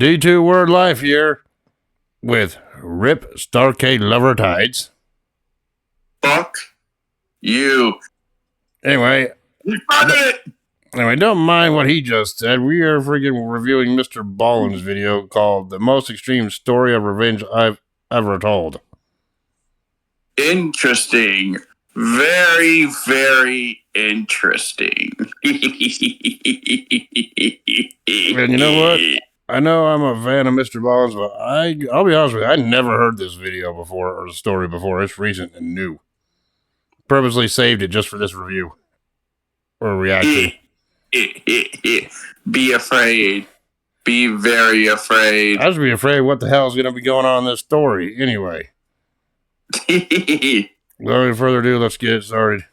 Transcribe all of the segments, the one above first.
D2 Word Life here with Rip Starcade Riptidz. Fuck you. Anyway, You found it! don't mind what he just said. We are freaking reviewing MrBallen's video called The Most Extreme Story of Revenge I've Ever Told. Interesting. Very, very interesting. And you know what? I know I'm a fan of MrBallen's, but I'll be honest with you, I never heard this video before, or the story before. It's recent and new. Purposely saved it just for this review. Or reaction. Be afraid. Be very afraid. I was be afraid what the hell is going to be going on in this story. Anyway. Without any further ado, let's get it started.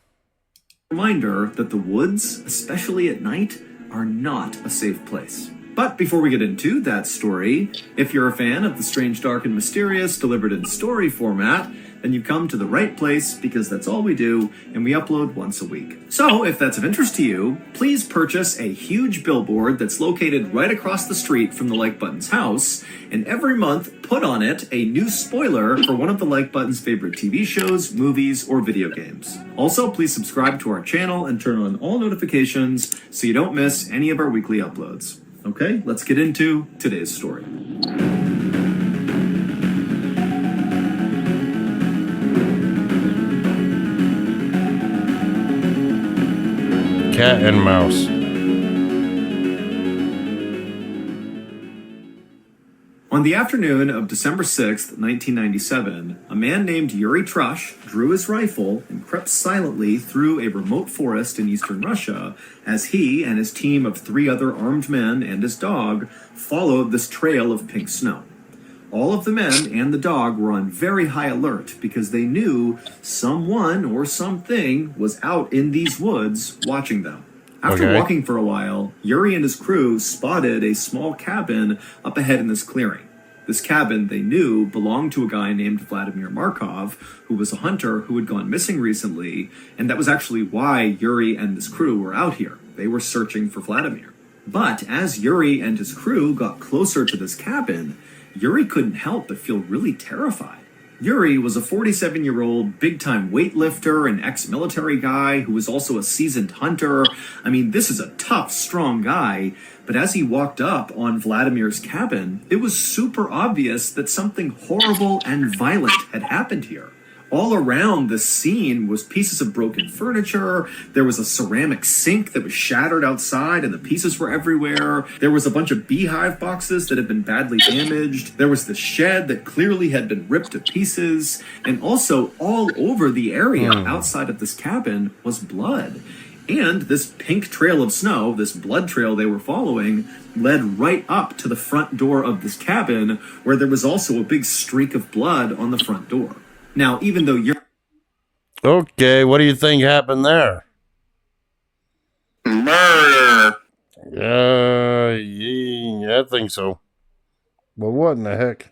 Reminder that the woods, especially at night, are not a safe place. But before we get into that story, if you're a fan of the strange, dark, and mysterious delivered in story format, then you've come to the right place because that's all we do, and we upload once a week. So, if that's of interest to you, please purchase a huge billboard that's located right across the street from the Like Button's house, and every month put on it a new spoiler for one of the Like Button's favorite TV shows, movies, or video games. Also, please subscribe to our channel and turn on all notifications so you don't miss any of our weekly uploads. Okay, let's get into today's story. Cat and mouse. On the afternoon of December 6th, 1997, a man named Yuri Trush drew his rifle and crept silently through a remote forest in eastern Russia as he and his team of 3 other armed men and his dog followed this trail of pink snow. All of the men and the dog were on very high alert because they knew someone or something was out in these woods watching them. After walking for a while, Yuri and his crew spotted a small cabin up ahead in this clearing. This cabin, they knew, belonged to a guy named Vladimir Markov, who was a hunter who had gone missing recently, and that was actually why Yuri and his crew were out here. They were searching for Vladimir. But as Yuri and his crew got closer to this cabin, Yuri couldn't help but feel really terrified. Yuri was a 47-year-old big-time weightlifter and ex-military guy who was also a seasoned hunter. I mean, this is a tough, strong guy. But as he walked up on Vladimir's cabin, it was super obvious that something horrible and violent had happened here. All around the scene was pieces of broken furniture. There was a ceramic sink that was shattered outside and the pieces were everywhere. There was a bunch of beehive boxes that had been badly damaged. There was the shed that clearly had been ripped to pieces. And also all over the area outside of this cabin was blood. And this pink trail of snow, this blood trail they were following, led right up to the front door of this cabin where there was also a big streak of blood on the front door. Now, even though you're... Okay, what do you think happened there? Murder. Yeah, I think so. But what in the heck?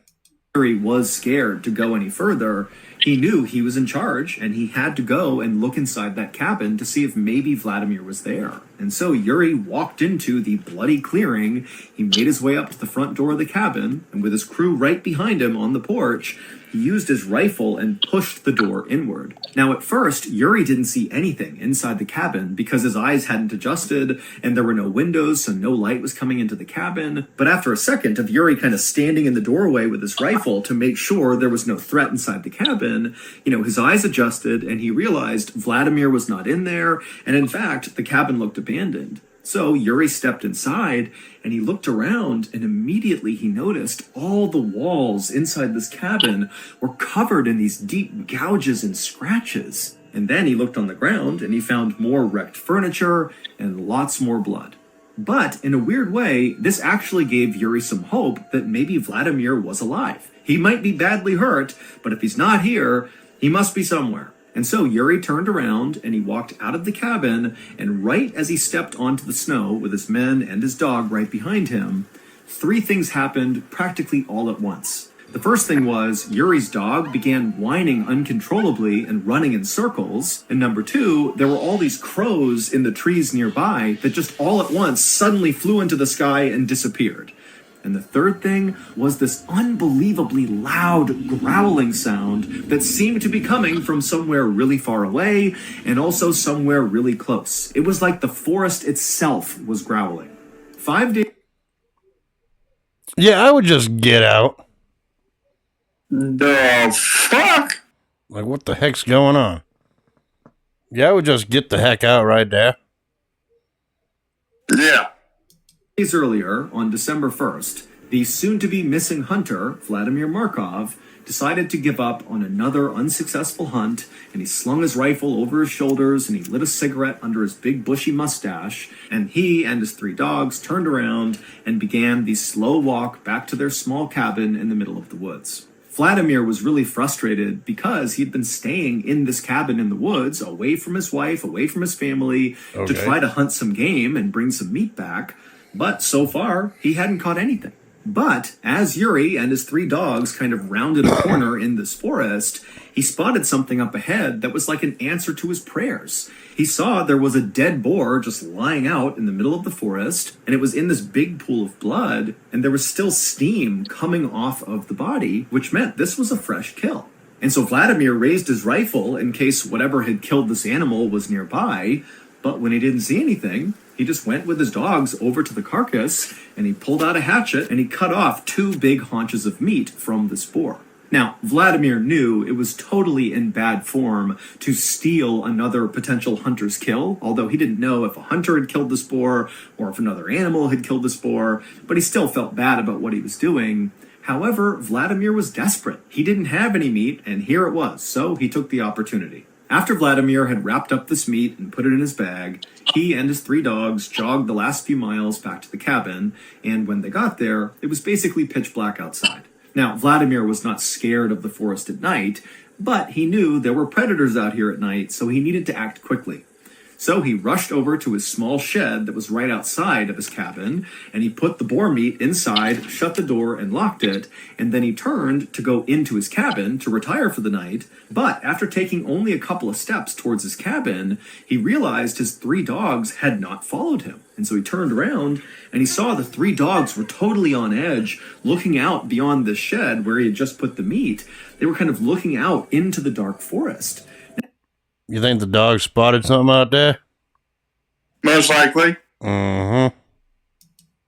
Yuri was scared to go any further. He knew he was in charge, and he had to go and look inside that cabin to see if maybe Vladimir was there. And so Yuri walked into the bloody clearing. He made his way up to the front door of the cabin, and with his crew right behind him on the porch, he used his rifle and pushed the door inward. Now, at first, Yuri didn't see anything inside the cabin because his eyes hadn't adjusted and there were no windows, so no light was coming into the cabin. But after a second of Yuri kind of standing in the doorway with his rifle to make sure there was no threat inside the cabin, his eyes adjusted and he realized Vladimir was not in there. And in fact, the cabin looked abandoned. So Yuri stepped inside and he looked around and immediately he noticed all the walls inside this cabin were covered in these deep gouges and scratches. And then he looked on the ground and he found more wrecked furniture and lots more blood. But in a weird way, this actually gave Yuri some hope that maybe Vladimir was alive. He might be badly hurt, but if he's not here, he must be somewhere. And so Yuri turned around and he walked out of the cabin, and right as he stepped onto the snow with his men and his dog right behind him, 3 things happened practically all at once. The first thing was Yuri's dog began whining uncontrollably and running in circles. And number 2, there were all these crows in the trees nearby that just all at once suddenly flew into the sky and disappeared. And the third thing was this unbelievably loud growling sound that seemed to be coming from somewhere really far away and also somewhere really close. It was like the forest itself was growling. 5 days. Yeah, I would just get out. The fuck? Like, what the heck's going on? Yeah, I would just get the heck out right there. Yeah. Days earlier, on December 1st, the soon-to-be missing hunter, Vladimir Markov, decided to give up on another unsuccessful hunt, and he slung his rifle over his shoulders and he lit a cigarette under his big bushy mustache, and he and his 3 dogs turned around and began the slow walk back to their small cabin in the middle of the woods. Vladimir was really frustrated because he'd been staying in this cabin in the woods, away from his wife, away from his family, to try to hunt some game and bring some meat back. But so far, he hadn't caught anything. But as Yuri and his 3 dogs kind of rounded a corner in this forest, he spotted something up ahead that was like an answer to his prayers. He saw there was a dead boar just lying out in the middle of the forest, and it was in this big pool of blood, and there was still steam coming off of the body, which meant this was a fresh kill. And so Vladimir raised his rifle in case whatever had killed this animal was nearby, but when he didn't see anything, he just went with his dogs over to the carcass, and he pulled out a hatchet, and he cut off 2 big haunches of meat from this boar. Now, Vladimir knew it was totally in bad form to steal another potential hunter's kill, although he didn't know if a hunter had killed this boar or if another animal had killed this boar, but he still felt bad about what he was doing. However, Vladimir was desperate. He didn't have any meat, and here it was, so he took the opportunity. After Vladimir had wrapped up this meat and put it in his bag, he and his 3 dogs jogged the last few miles back to the cabin, and when they got there, it was basically pitch black outside. Now, Vladimir was not scared of the forest at night, but he knew there were predators out here at night, so he needed to act quickly. So he rushed over to his small shed that was right outside of his cabin, and he put the boar meat inside, shut the door, and locked it, and then he turned to go into his cabin to retire for the night, but after taking only a couple of steps towards his cabin, he realized his 3 dogs had not followed him. And so he turned around, and he saw the 3 dogs were totally on edge, looking out beyond the shed where he had just put the meat. They were kind of looking out into the dark forest. You think the dog spotted something out there? Most likely. Now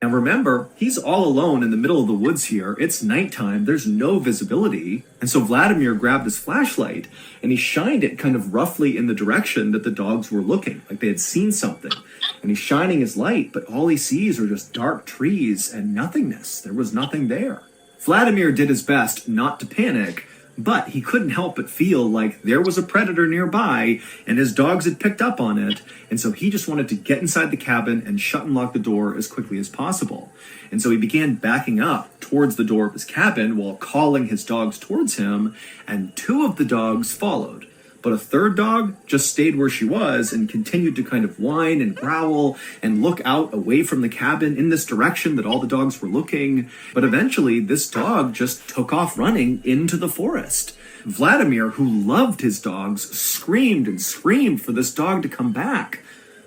remember, he's all alone in the middle of the woods here. It's nighttime. There's no visibility. And so Vladimir grabbed his flashlight and he shined it kind of roughly in the direction that the dogs were looking, like they had seen something. And he's shining his light, but all he sees are just dark trees and nothingness. There was nothing there. Vladimir did his best not to panic, but he couldn't help but feel like there was a predator nearby and his dogs had picked up on it, and so he just wanted to get inside the cabin and shut and lock the door as quickly as possible. And so he began backing up towards the door of his cabin while calling his dogs towards him, and 2 of the dogs followed. But a 3rd dog just stayed where she was and continued to kind of whine and growl and look out away from the cabin in this direction that all the dogs were looking. But eventually, this dog just took off running into the forest. Vladimir, who loved his dogs, screamed and screamed for this dog to come back.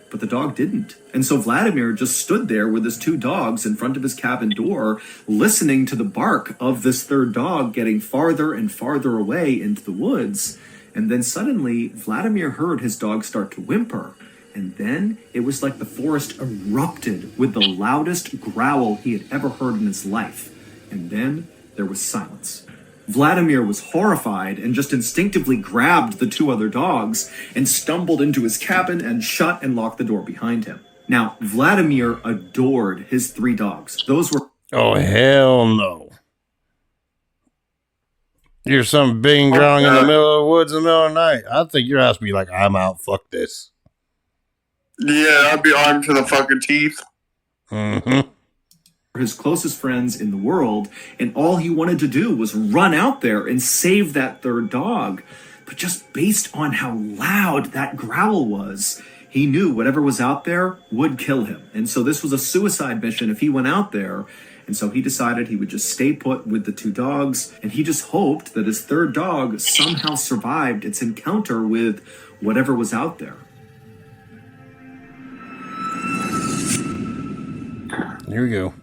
But the dog didn't. And so Vladimir just stood there with his 2 dogs in front of his cabin door, listening to the bark of this 3rd dog getting farther and farther away into the woods. And then suddenly, Vladimir heard his dog start to whimper. And then it was like the forest erupted with the loudest growl he had ever heard in his life. And then there was silence. Vladimir was horrified and just instinctively grabbed the 2 other dogs and stumbled into his cabin and shut and locked the door behind him. Now, Vladimir adored his 3 dogs. Those were... Oh, hell no. You're some big and growling in the middle of the woods in the middle of the night. I think your ass be like, I'm out, fuck this. Yeah, I'd be armed to the fucking teeth. his closest friends in the world, and all he wanted to do was run out there and save that 3rd dog. But just based on how loud that growl was, he knew whatever was out there would kill him. And so this was a suicide mission if he went out there. And so he decided he would just stay put with the 2 dogs, and he just hoped that his 3rd dog somehow survived its encounter with whatever was out there. Here we go.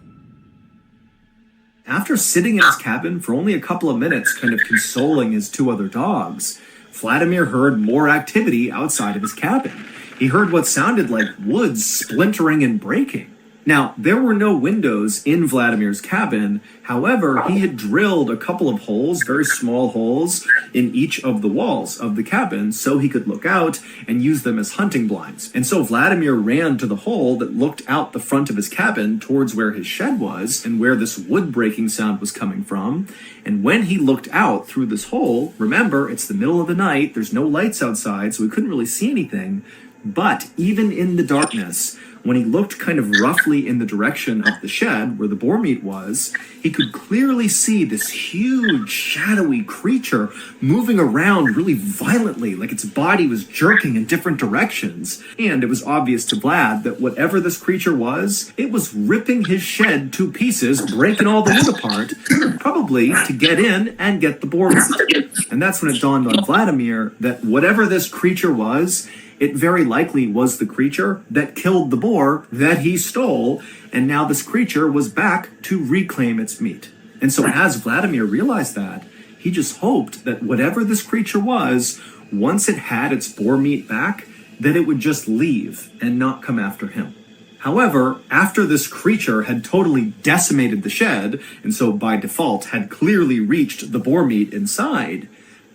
after sitting in his cabin for only a couple of minutes, kind of consoling his two other dogs, Vladimir heard more activity outside of his cabin. He heard what sounded like wood splintering and breaking. Now, there were no windows in Vladimir's cabin. However, he had drilled a couple of holes, very small holes, in each of the walls of the cabin so he could look out and use them as hunting blinds. And so Vladimir ran to the hole that looked out the front of his cabin towards where his shed was and where this wood breaking sound was coming from. And when he looked out through this hole, remember, it's the middle of the night, there's no lights outside, so he couldn't really see anything. But even in the darkness, when he looked kind of roughly in the direction of the shed where the boar meat was, he could clearly see this huge, shadowy creature moving around really violently, like its body was jerking in different directions. And it was obvious to Vlad that whatever this creature was, it was ripping his shed to pieces, breaking all the wood apart, probably to get in and get the boar meat. And that's when it dawned on Vladimir that whatever this creature was, it very likely was the creature that killed the boar that he stole, and now this creature was back to reclaim its meat. And so as Vladimir realized that, he just hoped that whatever this creature was, once it had its boar meat back, that it would just leave and not come after him. However, after this creature had totally decimated the shed, and so by default had clearly reached the boar meat inside,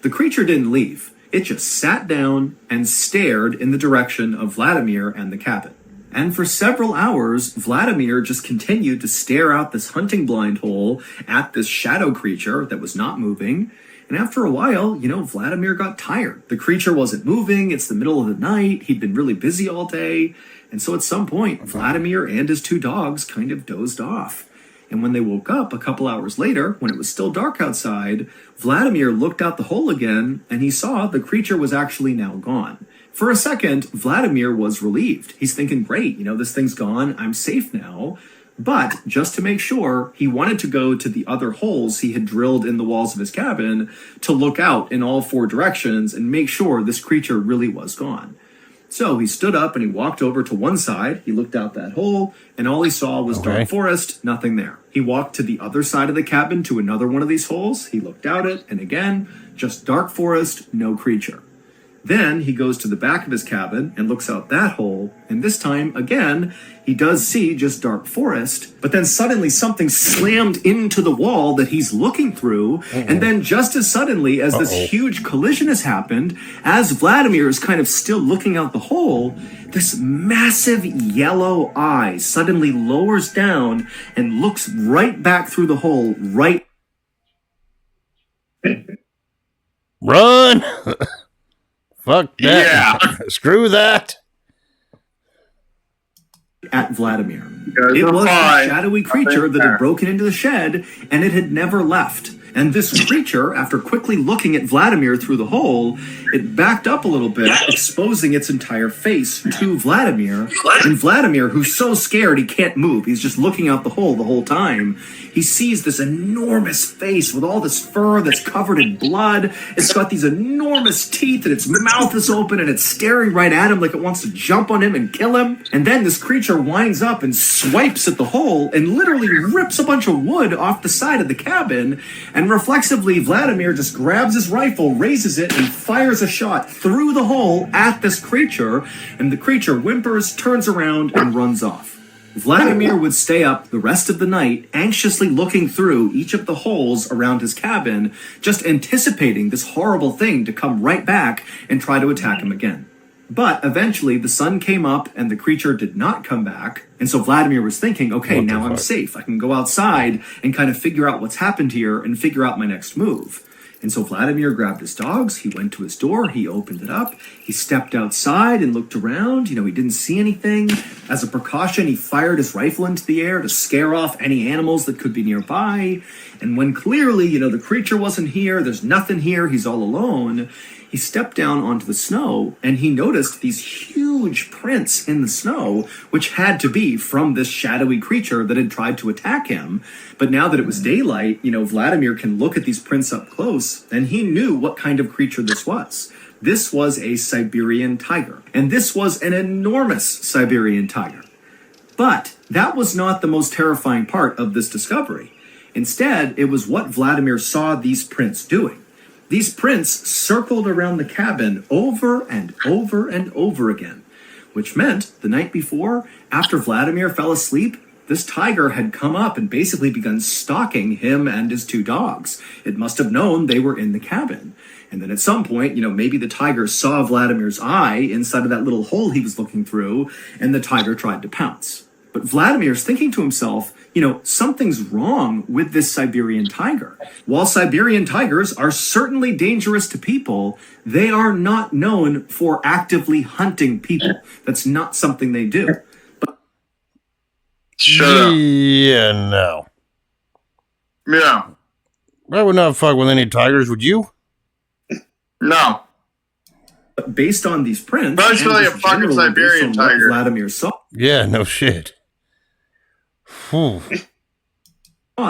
the creature didn't leave. It just sat down and stared in the direction of Vladimir and the cabin. And for several hours, Vladimir just continued to stare out this hunting blind hole at this shadow creature that was not moving. And after a while, Vladimir got tired. The creature wasn't moving. It's the middle of the night. He'd been really busy all day. And so at some point, Vladimir and his two dogs kind of dozed off. And when they woke up a couple hours later, when it was still dark outside, Vladimir looked out the hole again, and he saw the creature was actually now gone. For a second, Vladimir was relieved. He's thinking, great, this thing's gone, I'm safe now. But just to make sure, he wanted to go to the other holes he had drilled in the walls of his cabin to look out in all four directions and make sure this creature really was gone. So he stood up and he walked over to one side, he looked out that hole, and all he saw was dark forest, nothing there. He walked to the other side of the cabin to another one of these holes, he looked out it, and again, just dark forest, no creature. Then he goes to the back of his cabin and looks out that hole, and this time, again, he does see just dark forest, but then suddenly something slammed into the wall that he's looking through, and then just as suddenly as this huge collision has happened, as Vladimir is kind of still looking out the hole, this massive yellow eye suddenly lowers down and looks right back through the hole, right... Run! Fuck that. Yeah. Screw that. At Vladimir. It was a shadowy creature that had broken into the shed, and it had never left. And this creature, after quickly looking at Vladimir through the hole, it backed up a little bit, exposing its entire face to Vladimir. And Vladimir, who's so scared he can't move, he's just looking out the hole the whole time, he sees this enormous face with all this fur that's covered in blood. It's got these enormous teeth, and its mouth is open, and it's staring right at him like it wants to jump on him and kill him. And then this creature winds up and swipes at the hole and literally rips a bunch of wood off the side of the cabin. And reflexively, Vladimir just grabs his rifle, raises it, and fires a shot through the hole at this creature. And the creature whimpers, turns around, and runs off. Vladimir would stay up the rest of the night, anxiously looking through each of the holes around his cabin, just anticipating this horrible thing to come right back and try to attack him again. But eventually the sun came up and the creature did not come back. And so Vladimir was thinking, okay, now I'm safe. I can go outside and kind of figure out what's happened here and figure out my next move. And so Vladimir grabbed his dogs, he went to his door, he opened it up, he stepped outside and looked around, he didn't see anything. As a precaution, he fired his rifle into the air to scare off any animals that could be nearby. And when clearly, the creature wasn't here, there's nothing here, he's all alone, he stepped down onto the snow and he noticed these huge prints in the snow, which had to be from this shadowy creature that had tried to attack him. But now that it was daylight, Vladimir can look at these prints up close, and he knew what kind of creature this was. This was a Siberian tiger, and this was an enormous Siberian tiger. But that was not the most terrifying part of this discovery. Instead, it was what Vladimir saw these prints doing. These prints circled around the cabin over and over and over again, which meant the night before, after Vladimir fell asleep, this tiger had come up and basically begun stalking him and his 2 dogs. It must have known they were in the cabin. And then at some point, maybe the tiger saw Vladimir's eye inside of that little hole he was looking through, and the tiger tried to pounce. But Vladimir's thinking to himself, something's wrong with this Siberian tiger. While Siberian tigers are certainly dangerous to people, they are not known for actively hunting people. That's not something they do. Shut up. Yeah, no. Yeah. I would not fuck with any tigers, would you? No. Based on these prints, Especially and a fucking generally Siberian based on what tiger. Vladimir saw Yeah, no shit. Whew.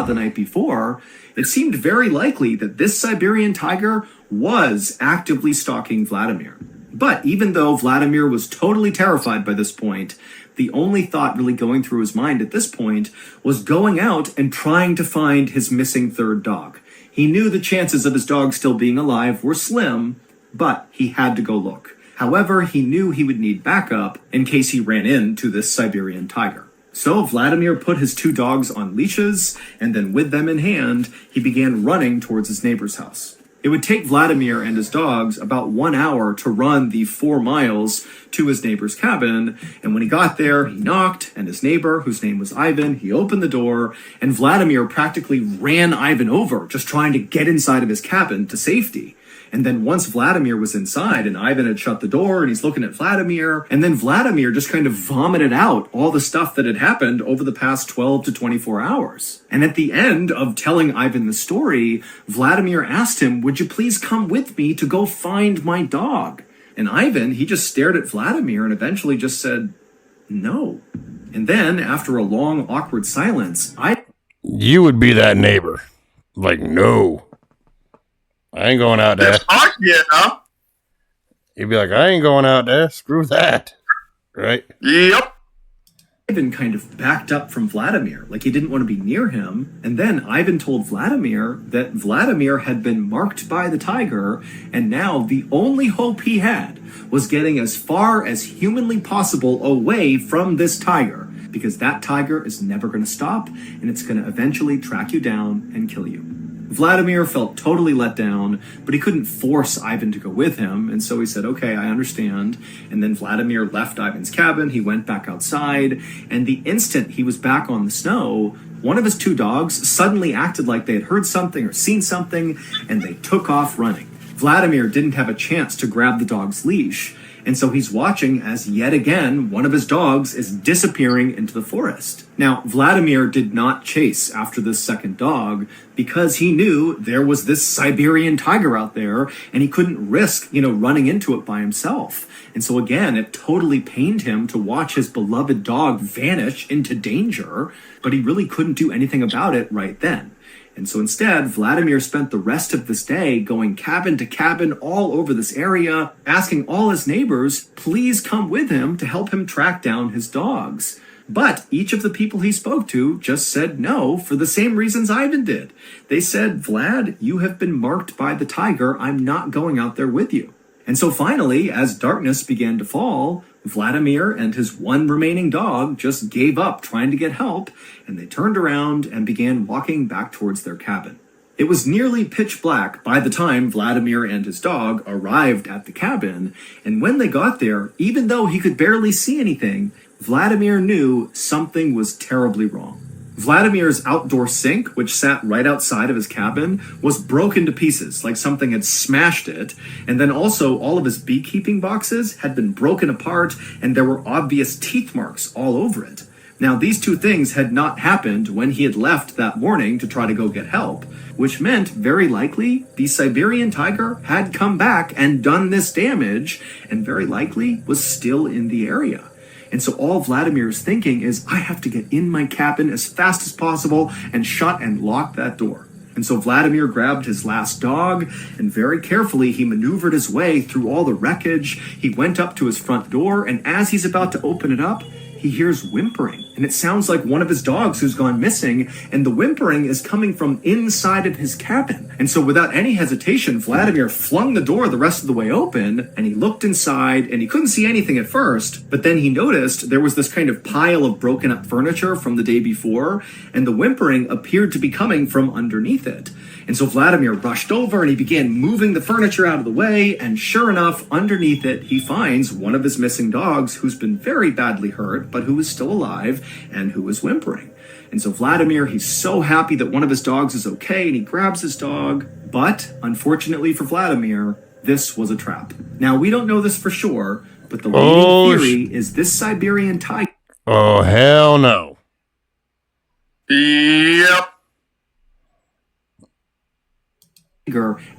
the night before, it seemed very likely that this Siberian tiger was actively stalking Vladimir. But even though Vladimir was totally terrified by this point, the only thought really going through his mind at this point was going out and trying to find his missing 3rd dog. He knew the chances of his dog still being alive were slim, but he had to go look. However, he knew he would need backup in case he ran into this Siberian tiger. So Vladimir put his 2 dogs on leashes, and then with them in hand, he began running towards his neighbor's house. It would take Vladimir and his dogs about 1 hour to run the 4 miles to his neighbor's cabin, and when he got there, he knocked, and his neighbor, whose name was Ivan, he opened the door, and Vladimir practically ran Ivan over, just trying to get inside of his cabin to safety. And then once Vladimir was inside and Ivan had shut the door and he's looking at Vladimir, and then Vladimir just kind of vomited out all the stuff that had happened over the past 12 to 24 hours. And at the end of telling Ivan the story, Vladimir asked him, "Would you please come with me to go find my dog?" And Ivan, he just stared at Vladimir and eventually just said, "No." And then, after a long, awkward silence, You would be that neighbor. Like, no. I ain't going out there. Fuck yeah. You'd be like, I ain't going out there. Screw that. Right? Yep. Ivan kind of backed up from Vladimir, like he didn't want to be near him. And then Ivan told Vladimir that Vladimir had been marked by the tiger, and now the only hope he had was getting as far as humanly possible away from this tiger, because that tiger is never going to stop, and it's going to eventually track you down and kill you. Vladimir felt totally let down, but he couldn't force Ivan to go with him, and so he said, "Okay, I understand." And then Vladimir left Ivan's cabin, he went back outside, and the instant he was back on the snow, one of his 2 dogs suddenly acted like they had heard something or seen something, and they took off running. Vladimir didn't have a chance to grab the dog's leash, and so he's watching as yet again one of his dogs is disappearing into the forest. Now, Vladimir did not chase after this second dog because he knew there was this Siberian tiger out there and he couldn't risk, running into it by himself. And so again, it totally pained him to watch his beloved dog vanish into danger, but he really couldn't do anything about it right then. And so instead, Vladimir spent the rest of this day going cabin to cabin all over this area, asking all his neighbors, please come with him to help him track down his dogs. But each of the people he spoke to just said no for the same reasons Ivan did. They said, "Vlad, you have been marked by the tiger. I'm not going out there with you." And so finally, as darkness began to fall, Vladimir and his one remaining dog just gave up trying to get help, and they turned around and began walking back towards their cabin. It was nearly pitch black by the time Vladimir and his dog arrived at the cabin, and when they got there, even though he could barely see anything, Vladimir knew something was terribly wrong. Vladimir's outdoor sink, which sat right outside of his cabin, was broken to pieces, like something had smashed it, and then also all of his beekeeping boxes had been broken apart, and there were obvious teeth marks all over it. Now, these two things had not happened when he had left that morning to try to go get help, which meant, very likely, the Siberian tiger had come back and done this damage, and very likely was still in the area. And so all Vladimir is thinking is, I have to get in my cabin as fast as possible and shut and lock that door. And so Vladimir grabbed his last dog, and very carefully he maneuvered his way through all the wreckage. He went up to his front door, and as he's about to open it up, he he hears whimpering, and it sounds like one of his dogs who's gone missing, and the whimpering is coming from inside of his cabin. And so without any hesitation, Vladimir flung the door the rest of the way open, and he looked inside, and he couldn't see anything at first, but then he noticed there was this kind of pile of broken up furniture from the day before, and the whimpering appeared to be coming from underneath it. And so Vladimir rushed over and he began moving the furniture out of the way, and sure enough, underneath it, he finds one of his missing dogs who's been very badly hurt, but who is still alive and who is whimpering. And so Vladimir, he's so happy that one of his dogs is okay, and he grabs his dog. But unfortunately for Vladimir, this was a trap. Now, we don't know this for sure, but the leading theory is this Siberian tiger. Oh, hell no. Yep.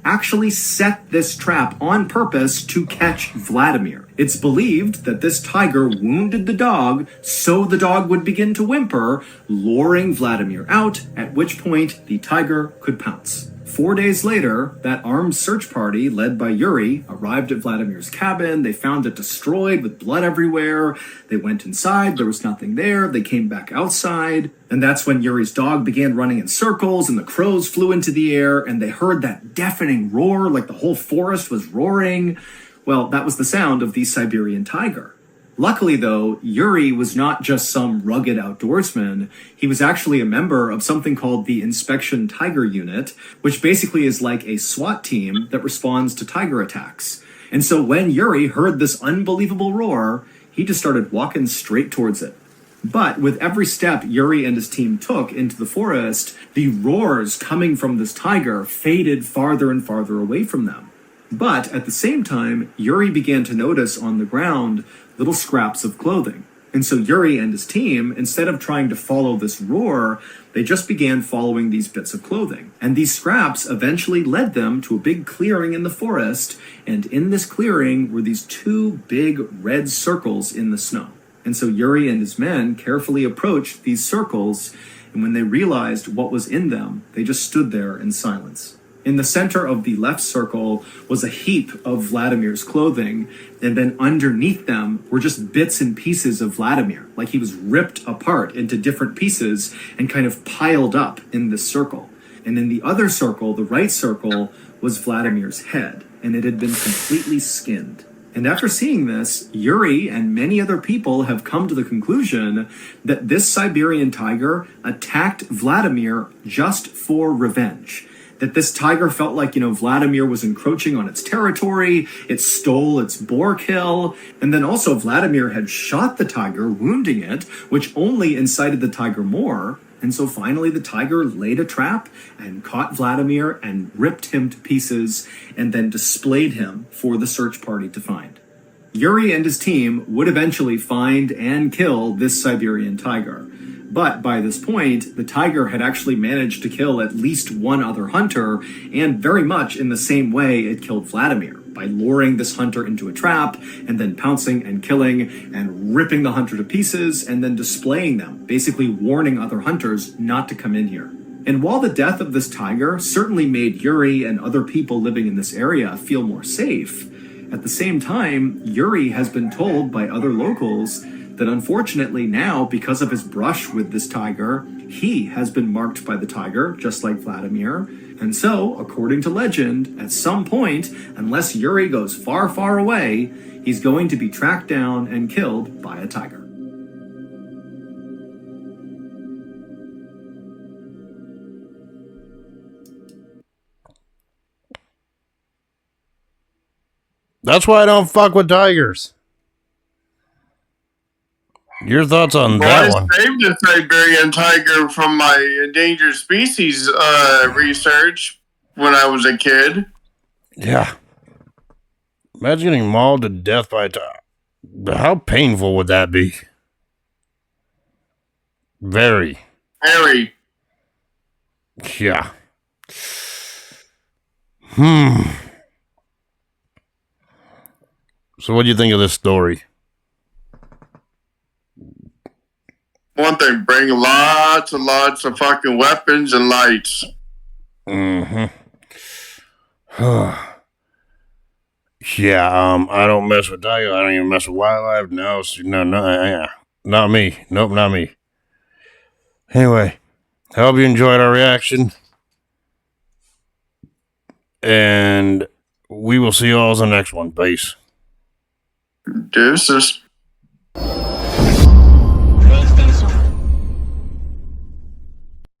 Actually set this trap on purpose to catch Vladimir. It's believed that this tiger wounded the dog so the dog would begin to whimper, luring Vladimir out, at which point the tiger could pounce. 4 days later, that armed search party led by Yuri arrived at Vladimir's cabin. They found it destroyed with blood everywhere. They went inside. There was nothing there. They came back outside. And that's when Yuri's dog began running in circles and the crows flew into the air and they heard that deafening roar like the whole forest was roaring. Well, that was the sound of the Siberian tiger. Luckily, though, Yuri was not just some rugged outdoorsman. He was actually a member of something called the Inspection Tiger Unit, which basically is like a SWAT team that responds to tiger attacks. And so when Yuri heard this unbelievable roar, he just started walking straight towards it. But with every step Yuri and his team took into the forest, the roars coming from this tiger faded farther and farther away from them. But at the same time, Yuri began to notice on the ground little scraps of clothing. And so Yuri and his team, instead of trying to follow this roar, they just began following these bits of clothing. And these scraps eventually led them to a big clearing in the forest. And in this clearing were these two big red circles in the snow. And so Yuri and his men carefully approached these circles. And when they realized what was in them, they just stood there in silence. In the center of the left circle was a heap of Vladimir's clothing, and then underneath them were just bits and pieces of Vladimir, like he was ripped apart into different pieces and kind of piled up in this circle. And in the other circle, the right circle, was Vladimir's head, and it had been completely skinned. And after seeing this, Yuri and many other people have come to the conclusion that this Siberian tiger attacked Vladimir just for revenge. That this tiger felt like, Vladimir was encroaching on its territory, it stole its boar kill, and then also Vladimir had shot the tiger, wounding it, which only incited the tiger more. And so finally the tiger laid a trap and caught Vladimir and ripped him to pieces and then displayed him for the search party to find. Yuri and his team would eventually find and kill this Siberian tiger. But by this point, the tiger had actually managed to kill at least one other hunter, and very much in the same way it killed Vladimir, by luring this hunter into a trap, and then pouncing and killing, and ripping the hunter to pieces, and then displaying them, basically warning other hunters not to come in here. And while the death of this tiger certainly made Yuri and other people living in this area feel more safe, at the same time, Yuri has been told by other locals that unfortunately now, because of his brush with this tiger, he has been marked by the tiger, just like Vladimir. And so, according to legend, at some point, unless Yuri goes far, far away, he's going to be tracked down and killed by a tiger. That's why I don't fuck with tigers. Your thoughts on that one? I saved the Siberian tiger from my endangered species research when I was a kid. Yeah. Imagine getting mauled to death by a tiger. How painful would that be? Very. Very. Yeah. So what do you think of this story? One thing, bring lots and lots of fucking weapons and lights. Yeah, I don't mess with tigers. I don't even mess with wildlife. No, yeah. Not me. Nope, not me. Anyway, I hope you enjoyed our reaction. And we will see you all in the next one. Peace. Deuces.